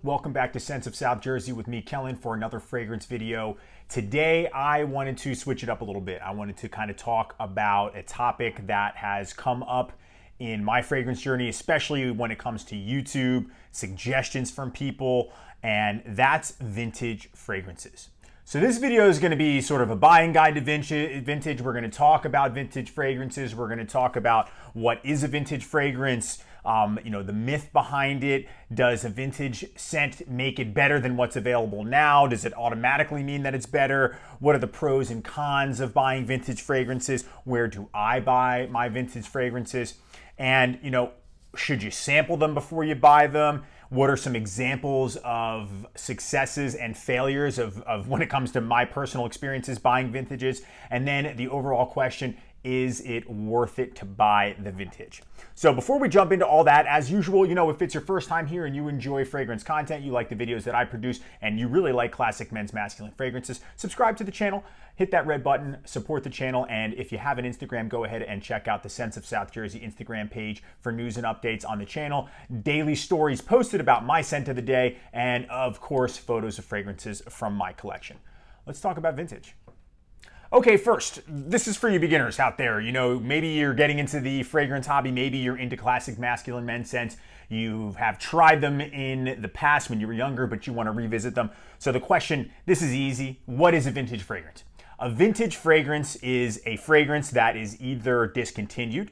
welcome back to Scents of South Jersey with me, Kellen, for another fragrance video. Today, I wanted to switch it up a little bit. I wanted to kind of talk about a topic that has come up in my fragrance journey, especially when it comes to YouTube, suggestions from people, and that's vintage fragrances. So this video is going to be sort of a buying guide to vintage. We're going to talk about vintage fragrances. We're going to talk about what is a vintage fragrance, the myth behind it. Does a vintage scent make it better than what's available now? Does it automatically mean that it's better? What are the pros and cons of buying vintage fragrances? Where do I buy my vintage fragrances? And, should you sample them before you buy them? What are some examples of successes and failures of when it comes to my personal experiences buying vintages? And then the overall question, is it worth it to buy the vintage? So before we jump into all that, as usual, if it's your first time here and you enjoy fragrance content, you like the videos that I produce, and you really like classic men's masculine fragrances, subscribe to the channel, hit that red button, support the channel, and if you have an Instagram, go ahead and check out the Scents of South Jersey Instagram page for news and updates on the channel, daily stories posted about my scent of the day, and of course, photos of fragrances from my collection. Let's talk about vintage. Okay, first, this is for you beginners out there. Maybe you're getting into the fragrance hobby. Maybe you're into classic masculine men's scents. You have tried them in the past when you were younger, but you want to revisit them. So the question, this is easy. What is a vintage fragrance? A vintage fragrance is a fragrance that is either discontinued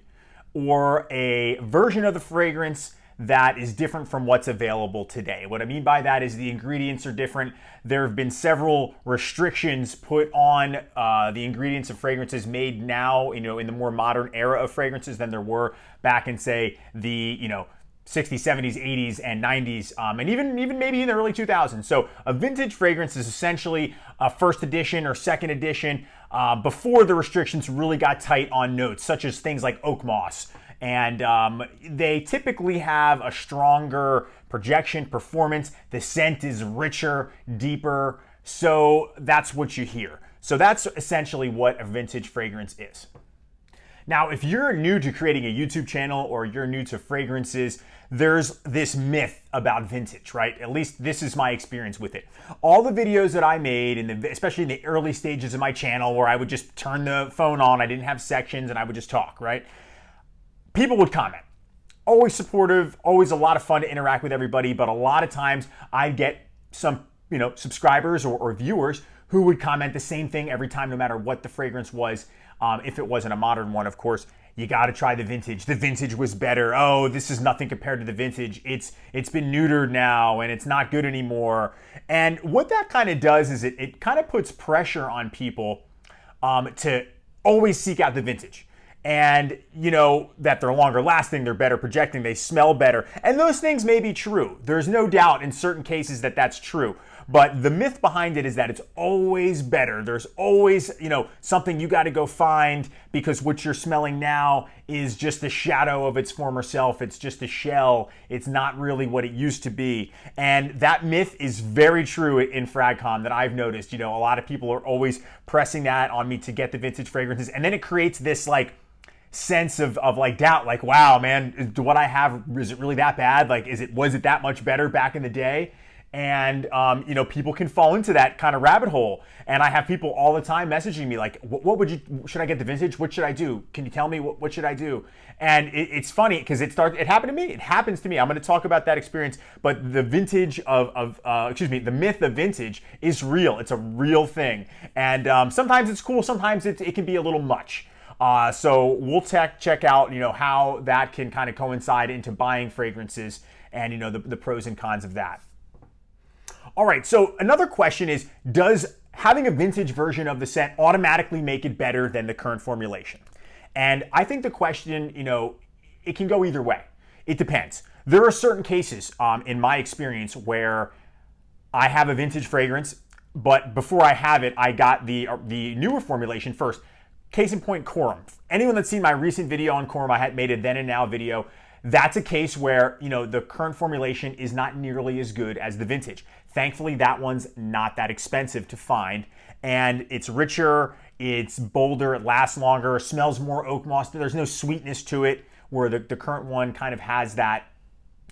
or a version of the fragrance that is different from what's available today. What I mean by that is the ingredients are different. There have been several restrictions put on the ingredients of fragrances made now, in the more modern era of fragrances than there were back in, say, the, 60s, 70s, 80s, and 90s, and even maybe in the early 2000s. So a vintage fragrance is essentially a first edition or second edition before the restrictions really got tight on notes, such as things like oak moss. And they typically have a stronger projection performance. The scent is richer, deeper. So that's what you hear. So that's essentially what a vintage fragrance is. Now, if you're new to creating a YouTube channel or you're new to fragrances, there's this myth about vintage, right? At least this is my experience with it. All the videos that I made, especially in the early stages of my channel where I would just turn the phone on, I didn't have sections, and I would just talk, right? People would comment. Always supportive, always a lot of fun to interact with everybody, but a lot of times I'd get some, subscribers or viewers who would comment the same thing every time, no matter what the fragrance was. If it wasn't a modern one, of course, you got to try the vintage. The vintage was better. Oh, this is nothing compared to the vintage. It's been neutered now and it's not good anymore. And what that kind of does is it kind of puts pressure on people to always seek out the vintage. And that they're longer lasting, they're better projecting, they smell better. And those things may be true. There's no doubt in certain cases that that's true. But the myth behind it is that it's always better. There's always, something you got to go find because what you're smelling now is just a shadow of its former self. It's just a shell. It's not really what it used to be. And that myth is very true in FragCon that I've noticed. A lot of people are always pressing that on me to get the vintage fragrances. And then it creates this sense of doubt, wow, man, what I have, is it really that bad? Was it that much better back in the day? And, people can fall into that kind of rabbit hole. And I have people all the time messaging me should I get the vintage? What should I do? Can you tell me what should I do? And it's funny because it happened to me. It happens to me. I'm going to talk about that experience, but the the myth of vintage is real. It's a real thing. And sometimes it's cool. Sometimes it can be a little much. So we'll check out, how that can kind of coincide into buying fragrances and, the pros and cons of that. All right, so another question is, does having a vintage version of the scent automatically make it better than the current formulation? And I think the question, it can go either way. It depends. There are certain cases, in my experience, where I have a vintage fragrance, but before I have it, I got the newer formulation first. Case in point, Coram. Anyone that's seen my recent video on Coram, I had made a then and now video. That's a case where, the current formulation is not nearly as good as the vintage. Thankfully, that one's not that expensive to find, and it's richer, it's bolder, it lasts longer, smells more oak moss. There's no sweetness to it, where the current one kind of has that,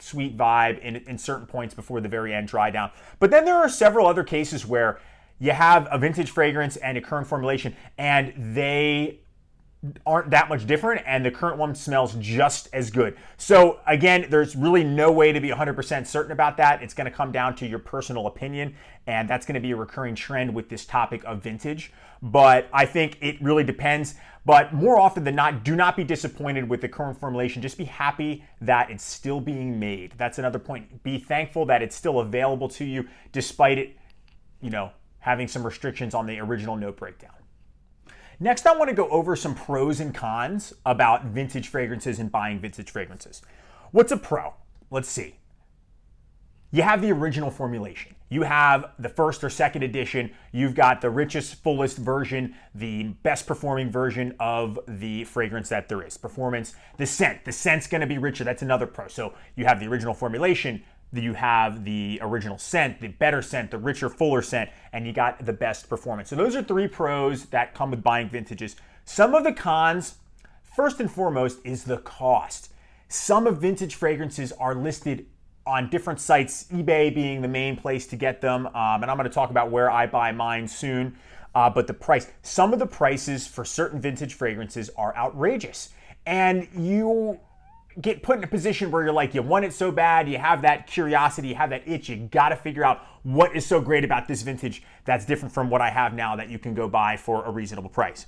sweet vibe in certain points before the very end dry down. But then there are several other cases where you have a vintage fragrance and a current formulation, and they aren't that much different, and the current one smells just as good. So again, there's really no way to be 100% certain about that. It's going to come down to your personal opinion, and that's going to be a recurring trend with this topic of vintage. But I think it really depends. But more often than not, do not be disappointed with the current formulation. Just be happy that it's still being made. That's another point. Be thankful that it's still available to you despite it, having some restrictions on the original note breakdown. Next, I want to go over some pros and cons about vintage fragrances and buying vintage fragrances. What's a pro? Let's see. You have the original formulation. You have the first or second edition. You've got the richest, fullest version, the best performing version of the fragrance that there is. Performance, the scent. The scent's going to be richer. That's another pro. So you have the original formulation, you have the original scent, the better scent, the richer, fuller scent, and you got the best performance. So those are three pros that come with buying vintages. Some of the cons, first and foremost, is the cost. Some of vintage fragrances are listed on different sites, eBay being the main place to get them, and I'm going to talk about where I buy mine soon. But the price, some of the prices for certain vintage fragrances are outrageous, and you get put in a position where you're like, you want it so bad, you have that curiosity, you have that itch, you got to figure out what is so great about this vintage that's different from what I have now that you can go buy for a reasonable price.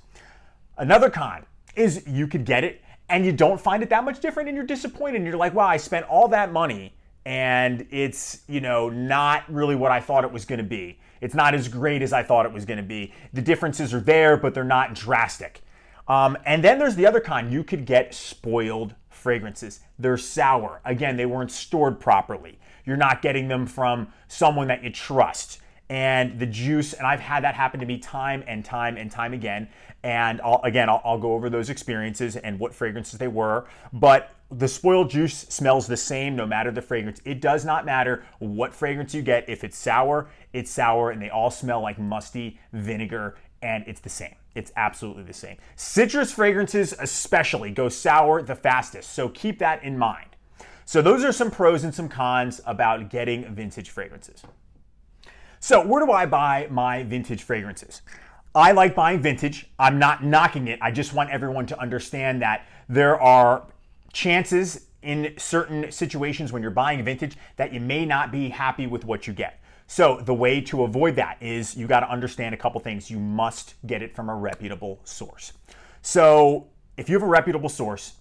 Another con is you could get it and you don't find it that much different and you're disappointed and you're like, wow, I spent all that money and it's, not really what I thought it was going to be. It's not as great as I thought it was going to be. The differences are there, but they're not drastic. And then there's the other con. You could get spoiled fragrances. They're sour. Again, they weren't stored properly. You're not getting them from someone that you trust. And the juice, and I've had that happen to me time and time and time again. And I'll go over those experiences and what fragrances they were. But the spoiled juice smells the same no matter the fragrance. It does not matter what fragrance you get. If it's sour, and they all smell like musty vinegar, and it's the same. It's absolutely the same. Citrus fragrances especially go sour the fastest, so keep that in mind. So those are some pros and some cons about getting vintage fragrances. So where do I buy my vintage fragrances? I like buying vintage. I'm not knocking it. I just want everyone to understand that there are chances in certain situations when you're buying vintage that you may not be happy with what you get. So the way to avoid that is you got to understand a couple things. You must get it from a reputable source. So if you have a reputable source,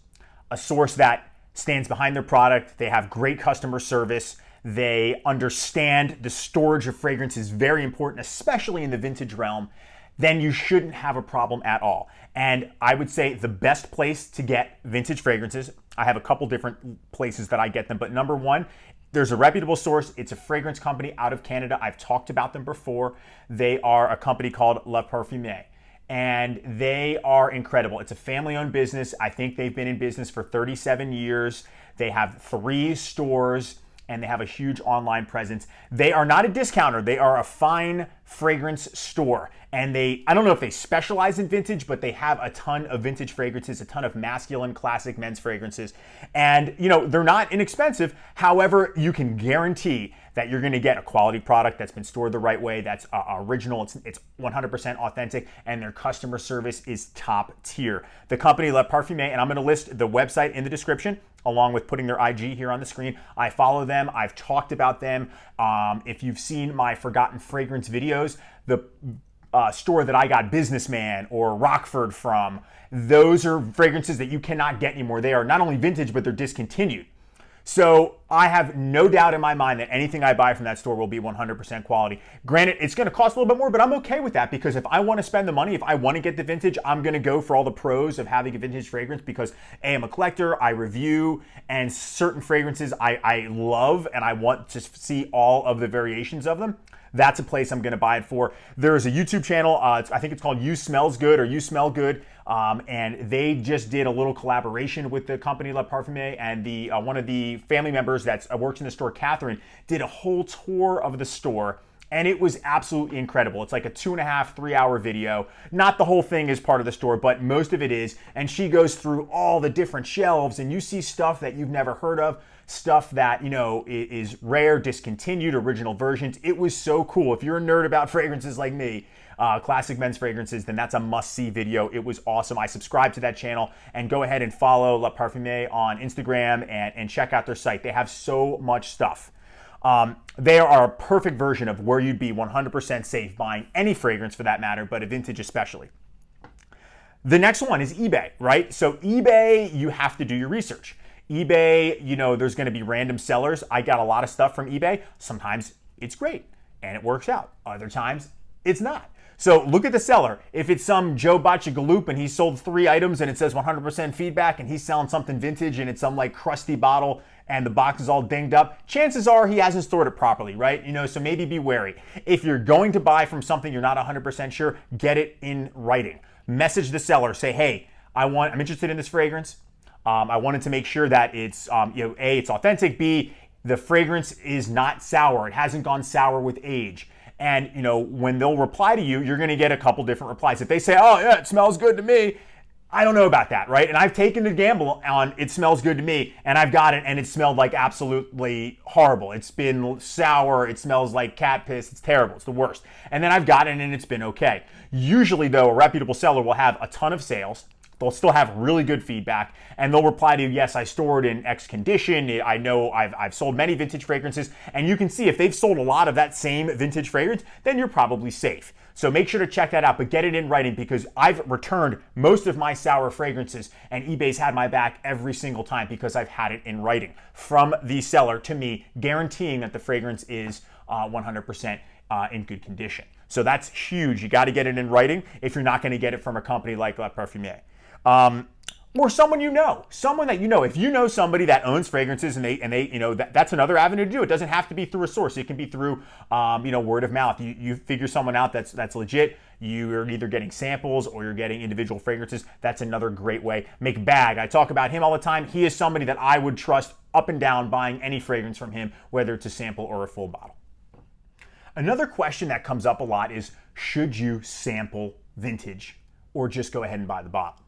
a source that stands behind their product, they have great customer service, they understand the storage of fragrance is very important, especially in the vintage realm, then you shouldn't have a problem at all. And I would say the best place to get vintage fragrances, I have a couple different places that I get them, but number one, there's a reputable source. It's a fragrance company out of Canada. I've talked about them before. They are a company called La Parfumée, and they are incredible. It's a family-owned business. I think they've been in business for 37 years. They have 3 stores, and they have a huge online presence. They are not a discounter. They are a fine fragrance store. And I don't know if they specialize in vintage, but they have a ton of vintage fragrances, a ton of masculine, classic men's fragrances. And, they're not inexpensive. However, you can guarantee that you're going to get a quality product that's been stored the right way, that's original, it's 100% authentic, and their customer service is top tier. The company La Parfumée, and I'm going to list the website in the description, along with putting their IG here on the screen. I follow them. I've talked about them. If you've seen my Forgotten Fragrance videos, the store that I got Businessman or Rockford from, those are fragrances that you cannot get anymore. They are not only vintage, but they're discontinued. So I have no doubt in my mind that anything I buy from that store will be 100% quality. Granted, it's going to cost a little bit more, but I'm okay with that because if I want to spend the money, if I want to get the vintage, I'm going to go for all the pros of having a vintage fragrance because A, I'm a collector, I review, and certain fragrances I love and I want to see all of the variations of them. That's a place I'm going to buy it for. There is a YouTube channel, I think it's called You Smells Good or You Smell Good, and they just did a little collaboration with the company La Parfumée, and one of the family members that works in the store, Catherine, did a whole tour of the store, and it was absolutely incredible. It's like a 2.5, 3-hour video. Not the whole thing is part of the store, but most of it is, and she goes through all the different shelves, and you see stuff that you've never heard of, stuff that, you know, is rare, discontinued, original versions. It was so cool. If you're a nerd about fragrances like me, classic men's fragrances, then that's a must-see video. It was awesome. I subscribe to that channel, and go ahead and follow La Parfumée on Instagram and check out their site. They have so much stuff. They are a perfect version of where you'd be 100% safe buying any fragrance for that matter, but a vintage especially. The next one is eBay, right? So eBay, you have to do your research. eBay, you know, there's going to be random sellers. I got a lot of stuff from eBay. Sometimes it's great and it works out. Other times it's not. So look at the seller. If it's some Joe Botchagaloop and he sold 3 items and it says 100% feedback and he's selling something vintage and it's some like crusty bottle and the box is all dinged up, chances are he hasn't stored it properly, right? You know, so maybe be wary. If you're going to buy from something you're not 100% sure, get it in writing. Message the seller, say, hey, I'm interested in this fragrance. I wanted to make sure that it's, you know, A, it's authentic, B, the fragrance is not sour. It hasn't gone sour with age. And, you know, when they'll reply to you, you're going to get a couple different replies. If they say, oh, yeah, it smells good to me, I don't know about that, right? And I've taken the gamble on it smells good to me, and I've got it, and it smelled like absolutely horrible. It's been sour. It smells like cat piss. It's terrible. It's the worst. And then I've got it, and it's been okay. Usually, though, a reputable seller will have a ton of sales. They'll still have really good feedback, and they'll reply to you, yes, I stored in X condition. I know I've sold many vintage fragrances, and you can see if they've sold a lot of that same vintage fragrance, then you're probably safe. So make sure to check that out, but get it in writing, because I've returned most of my sour fragrances, and eBay's had my back every single time because I've had it in writing from the seller to me, guaranteeing that the fragrance is 100% in good condition. So that's huge. You got to get it in writing if you're not going to get it from a company like La Parfumée. Or someone that you know. If you know somebody that owns fragrances and they you know, that's another avenue to do it. It doesn't have to be through a source. It can be through, you know, word of mouth. You figure someone out that's legit. You're either getting samples or you're getting individual fragrances. That's another great way. McBag, I talk about him all the time. He is somebody that I would trust up and down buying any fragrance from him, whether it's a sample or a full bottle. Another question that comes up a lot is, should you sample vintage or just go ahead and buy the bottle?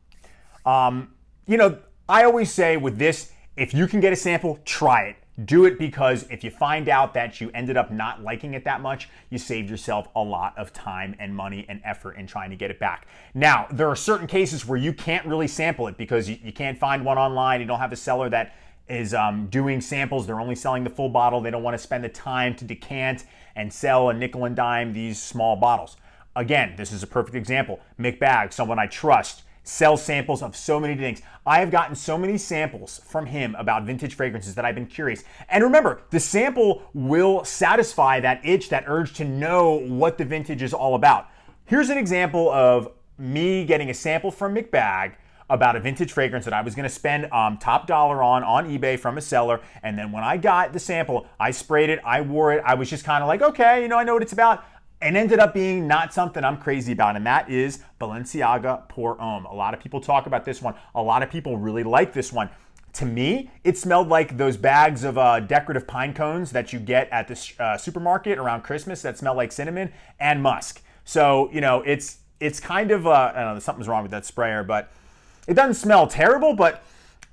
You know, I always say with this, if you can get a sample, try it. Do it, because if you find out that you ended up not liking it that much, you saved yourself a lot of time and money and effort in trying to get it back. Now, there are certain cases where you can't really sample it because you can't find one online. You don't have a seller that is doing samples. They're only selling the full bottle. They don't want to spend the time to decant and sell a nickel and dime these small bottles. Again, this is a perfect example. McBag, someone I trust, sells samples of so many things. I have gotten so many samples from him about vintage fragrances that I've been curious. And remember, the sample will satisfy that itch, that urge to know what the vintage is all about. Here's an example of me getting a sample from McBag about a vintage fragrance that I was going to spend top dollar on eBay from a seller. And then when I got the sample, I sprayed it, I wore it. I was just kind of like, okay, you know, I know what it's about. And ended up being not something I'm crazy about, and that is Balenciaga Pour Homme. A lot of people talk about this one. A lot of people really like this one. To me, it smelled like those bags of decorative pine cones that you get at the supermarket around Christmas that smell like cinnamon and musk. So, you know, it's kind of, I don't know, something's wrong with that sprayer, but it doesn't smell terrible, but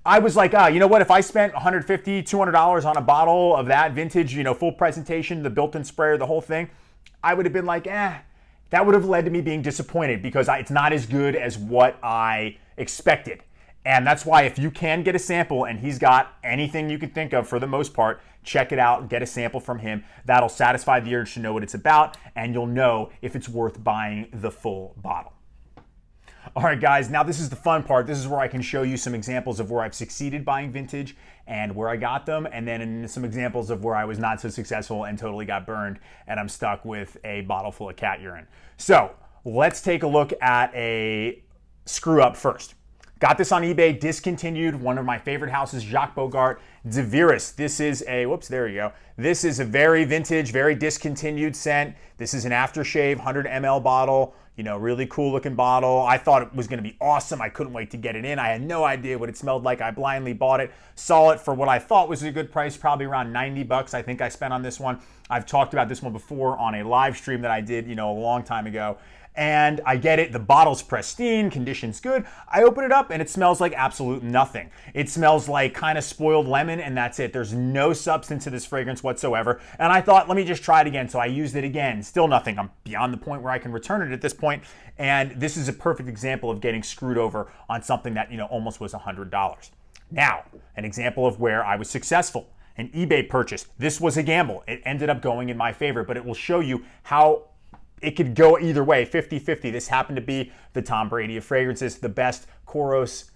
I was like, you know what, if I spent $150, $200 on a bottle of that vintage, you know, full presentation, the built-in sprayer, the whole thing, I would have been like, that would have led to me being disappointed because it's not as good as what I expected. And that's why if you can get a sample and he's got anything you can think of for the most part, check it out, get a sample from him. That'll satisfy the urge to know what it's about, and you'll know if it's worth buying the full bottle. All right, guys, now this is the fun part. This is where I can show you some examples of where I've succeeded buying vintage and where I got them, and then some examples of where I was not so successful and totally got burned and I'm stuck with a bottle full of cat urine. So let's take a look at a screw up first. Got this on eBay, discontinued, one of my favorite houses, Jacques Bogart, De Viris. This is a, whoops, there you go. This is a very vintage, very discontinued scent. This is an aftershave 100 ml bottle, really cool looking bottle. I thought it was going to be awesome. I couldn't wait to get it in. I had no idea what it smelled like. I blindly bought it, saw it for what I thought was a good price, probably around 90 bucks I think I spent on this one. I've talked about this one before on a live stream that I did, a long time ago. And I get it, the bottle's pristine, condition's good. I open it up and it smells like absolute nothing. It smells like kind of spoiled lemon and that's it. There's no substance to this fragrance whatsoever. And I thought, let me just try it again. So I used it again, still nothing. I'm beyond the point where I can return it at this point. And this is a perfect example of getting screwed over on something that, almost was $100. Now, an example of where I was successful. An eBay purchase. This was a gamble. It ended up going in my favor, but it will show you how it could go either way, 50-50. This happened to be the Tom Brady of fragrances, the best Kouros,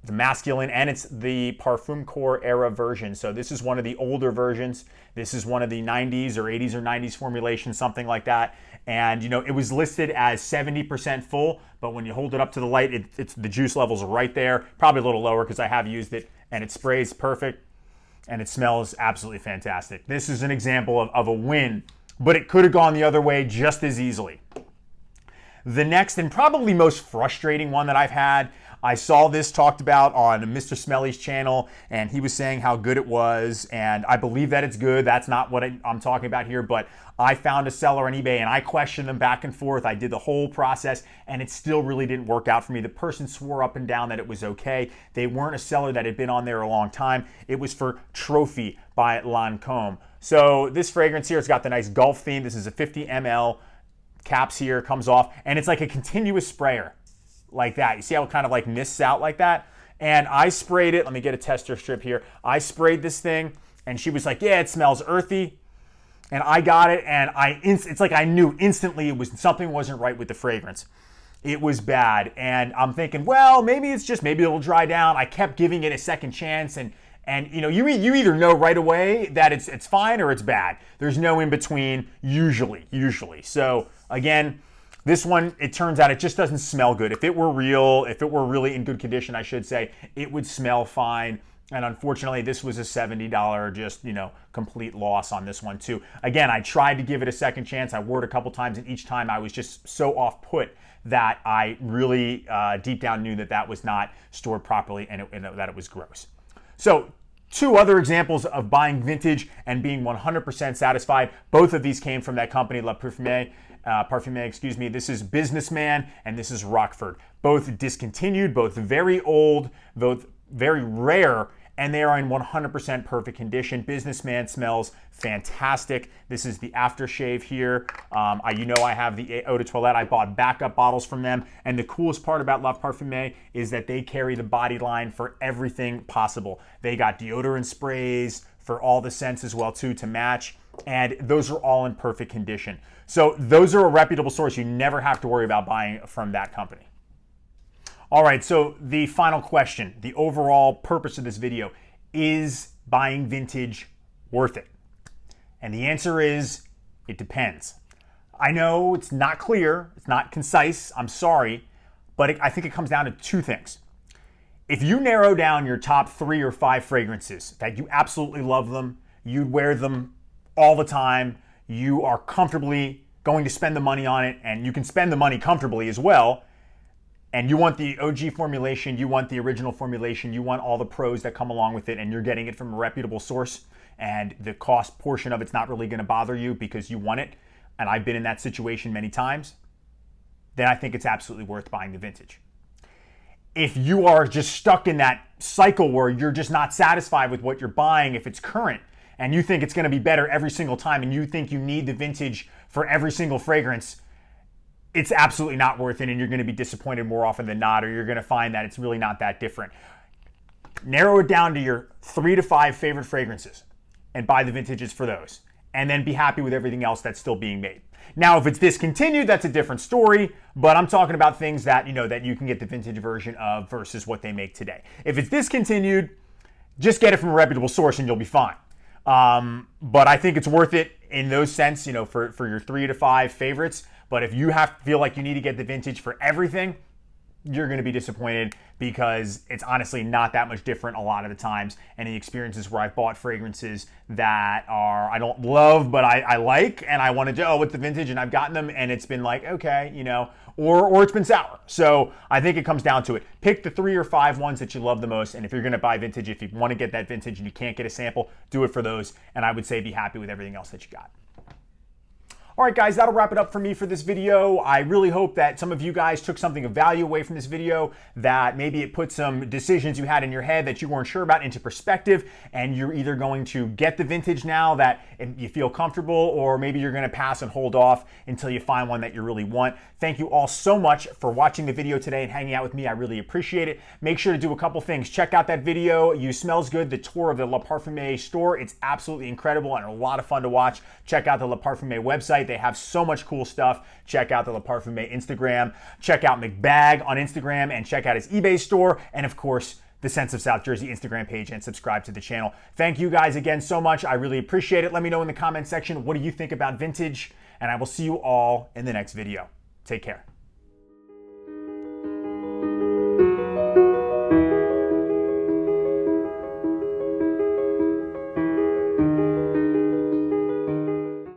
the masculine, and it's the Parfum Corps era version. So this is one of the older versions. This is one of the 90s or 80s or 90s formulations, something like that. And it was listed as 70% full, but when you hold it up to the light, it's the juice levels are right there, probably a little lower because I have used it, and it sprays perfect, and it smells absolutely fantastic. This is an example of a win, but it could have gone the other way just as easily. The next and probably most frustrating one that I've had, I saw this talked about on Mr. Smelly's channel, and he was saying how good it was, and I believe that it's good. That's not what I'm talking about here, but I found a seller on eBay, and I questioned them back and forth. I did the whole process, and it still really didn't work out for me. The person swore up and down that it was okay. They weren't a seller that had been on there a long time. It was for Trophy by Lancome. So this fragrance here, it's got the nice Gulf theme. This is a 50 ml caps here, comes off, and it's like a continuous sprayer like that. You see how it kind of like mists out like that? And I sprayed it. Let me get a tester strip here. I sprayed this thing, and she was like, yeah, it smells earthy. And I got it, and it's like I knew instantly something wasn't right with the fragrance. It was bad, and I'm thinking, well, maybe it'll dry down. I kept giving it a second chance, and you either know right away that it's fine or it's bad. There's no in between usually. So again, this one, it turns out it just doesn't smell good. If it were really in good condition, I should say, it would smell fine. And unfortunately, this was a $70 just, complete loss on this one too. Again, I tried to give it a second chance. I wore it a couple times, and each time I was just so off put that I really deep down knew that was not stored properly and that it was gross. So 2 other examples of buying vintage and being 100% satisfied. Both of these came from that company, La Parfumée, This is Businessman and this is Rockford. Both discontinued, both very old, both very rare, and they are in 100% perfect condition. Businessman smells fantastic. This is the aftershave here. I have the Eau de Toilette. I bought backup bottles from them. And the coolest part about La Parfumée is that they carry the body line for everything possible. They got deodorant sprays for all the scents as well too to match. And those are all in perfect condition. So those are a reputable source. You never have to worry about buying from that company. All right, so the final question, the overall purpose of this video, is buying vintage worth it? And the answer is, it depends. I know it's not clear, it's not concise, I'm sorry, but I think it comes down to 2 things. If you narrow down your top 3 or 5 fragrances that you absolutely love them, you'd wear them all the time, you are comfortably going to spend the money on it, and you can spend the money comfortably as well, and you want the OG formulation, you want the original formulation, you want all the pros that come along with it, and you're getting it from a reputable source, and the cost portion of it's not really gonna bother you because you want it, and I've been in that situation many times, then I think it's absolutely worth buying the vintage. If you are just stuck in that cycle where you're just not satisfied with what you're buying, if it's current, and you think it's gonna be better every single time, and you think you need the vintage for every single fragrance, it's absolutely not worth it, and you're going to be disappointed more often than not, or you're going to find that it's really not that different. Narrow it down to your 3 to 5 favorite fragrances and buy the vintages for those, and then be happy with everything else that's still being made. Now, if it's discontinued, that's a different story, but I'm talking about things that that you can get the vintage version of versus what they make today. If it's discontinued, just get it from a reputable source and you'll be fine. But I think it's worth it in those sense, for your 3 to 5 favorites. But if you feel like you need to get the vintage for everything, you're going to be disappointed because it's honestly not that much different a lot of the times. And the experiences where I've bought fragrances that are I don't love, but I like, and I wanted to, oh, what's the vintage? And I've gotten them and it's been like, okay, you know, or it's been sour. So I think it comes down to it. Pick the 3 or 5 ones that you love the most. And if you're going to buy vintage, if you want to get that vintage and you can't get a sample, do it for those. And I would say be happy with everything else that you got. All right, guys, that'll wrap it up for me for this video. I really hope that some of you guys took something of value away from this video, that maybe it put some decisions you had in your head that you weren't sure about into perspective, and you're either going to get the vintage now that you feel comfortable, or maybe you're gonna pass and hold off until you find one that you really want. Thank you all so much for watching the video today and hanging out with me. I really appreciate it. Make sure to do a couple things. Check out that video, You Smells Good, the tour of the La Parfume store. It's absolutely incredible and a lot of fun to watch. Check out the La Parfume website. They have so much cool stuff. Check out the La Parfume Instagram. Check out McBag on Instagram and check out his eBay store. And of course, the Scents of South Jersey Instagram page, and subscribe to the channel. Thank you guys again so much. I really appreciate it. Let me know in the comment section, what do you think about vintage? And I will see you all in the next video. Take care.